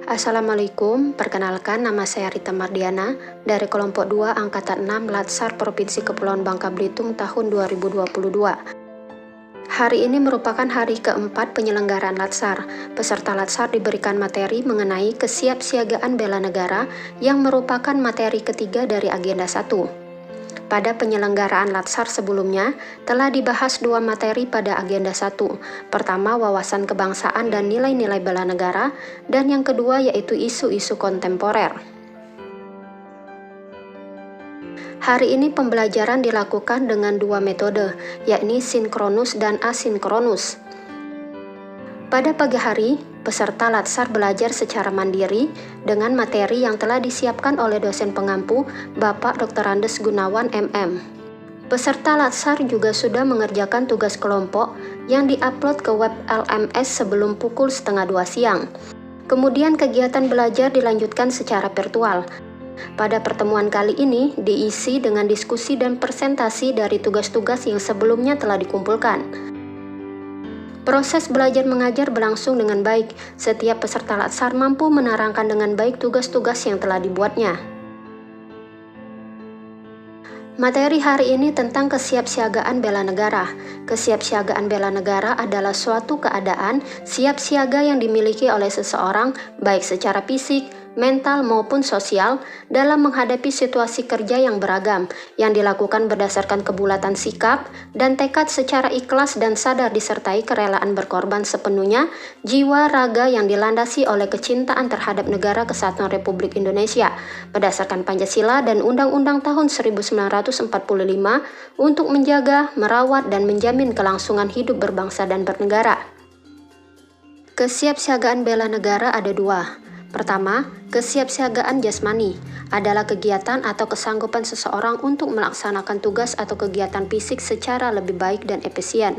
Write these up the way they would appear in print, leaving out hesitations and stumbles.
Assalamualaikum, perkenalkan nama saya Rita Mardiana dari kelompok 2 Angkatan 6 Latsar Provinsi Kepulauan Bangka Belitung tahun 2022. Hari ini merupakan hari keempat penyelenggaraan Latsar. Peserta Latsar diberikan materi mengenai kesiapsiagaan bela negara yang merupakan materi ketiga dari agenda 1. Pada penyelenggaraan Latsar sebelumnya, telah dibahas dua materi pada agenda 1. Pertama, wawasan kebangsaan dan nilai-nilai bela negara, dan yang kedua yaitu isu-isu kontemporer. Hari ini pembelajaran dilakukan dengan dua metode, yakni sinkronus dan asinkronus. Pada pagi hari, peserta Latsar belajar secara mandiri dengan materi yang telah disiapkan oleh dosen pengampu Bapak Dr. Andes Gunawan MM. Peserta Latsar juga sudah mengerjakan tugas kelompok yang diupload ke web LMS sebelum pukul 1:30 siang. Kemudian kegiatan belajar dilanjutkan secara virtual. Pada pertemuan kali ini diisi dengan diskusi dan presentasi dari tugas-tugas yang sebelumnya telah dikumpulkan. Proses belajar mengajar berlangsung dengan baik. Setiap peserta Latsar mampu menerangkan dengan baik tugas-tugas yang telah dibuatnya. Materi hari ini tentang kesiapsiagaan bela negara. Kesiapsiagaan bela negara adalah suatu keadaan siap siaga yang dimiliki oleh seseorang baik secara fisik, mental maupun sosial dalam menghadapi situasi kerja yang beragam, yang dilakukan berdasarkan kebulatan sikap dan tekad secara ikhlas dan sadar disertai kerelaan berkorban sepenuhnya jiwa raga yang dilandasi oleh kecintaan terhadap Negara Kesatuan Republik Indonesia berdasarkan Pancasila dan Undang-Undang tahun 1945 untuk menjaga, merawat, dan menjamin kelangsungan hidup berbangsa dan bernegara. Kesiapsiagaan bela negara ada dua. Pertama, kesiapsiagaan jasmani adalah kegiatan atau kesanggupan seseorang untuk melaksanakan tugas atau kegiatan fisik secara lebih baik dan efisien.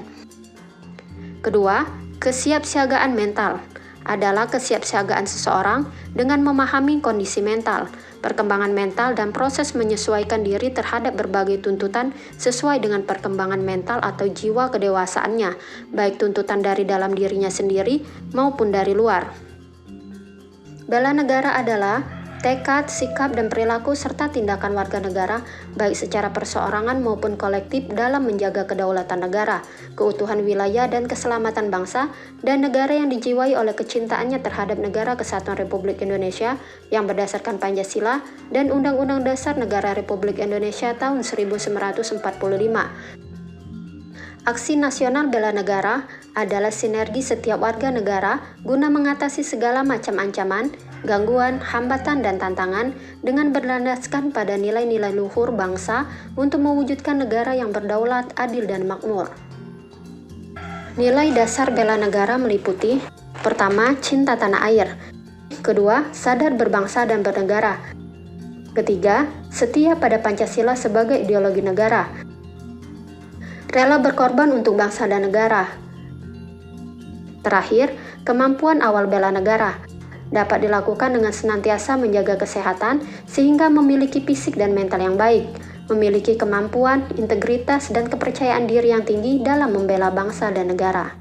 Kedua, kesiapsiagaan mental adalah kesiapsiagaan seseorang dengan memahami kondisi mental, perkembangan mental, dan proses menyesuaikan diri terhadap berbagai tuntutan sesuai dengan perkembangan mental atau jiwa kedewasaannya, baik tuntutan dari dalam dirinya sendiri maupun dari luar. Bela negara adalah tekad, sikap, dan perilaku serta tindakan warga negara baik secara perseorangan maupun kolektif dalam menjaga kedaulatan negara, keutuhan wilayah dan keselamatan bangsa dan negara yang dijiwai oleh kecintaannya terhadap Negara Kesatuan Republik Indonesia yang berdasarkan Pancasila dan Undang-Undang Dasar Negara Republik Indonesia tahun 1945. Aksi nasional bela negara adalah sinergi setiap warga negara guna mengatasi segala macam ancaman, gangguan, hambatan, dan tantangan dengan berlandaskan pada nilai-nilai luhur bangsa untuk mewujudkan negara yang berdaulat, adil, dan makmur. Nilai dasar bela negara meliputi: pertama, cinta tanah air; kedua, sadar berbangsa dan bernegara; ketiga, setia pada Pancasila sebagai ideologi negara; rela berkorban untuk bangsa dan negara. Terakhir, kemampuan awal bela negara dapat dilakukan dengan senantiasa menjaga kesehatan sehingga memiliki fisik dan mental yang baik, memiliki kemampuan, integritas, dan kepercayaan diri yang tinggi dalam membela bangsa dan negara.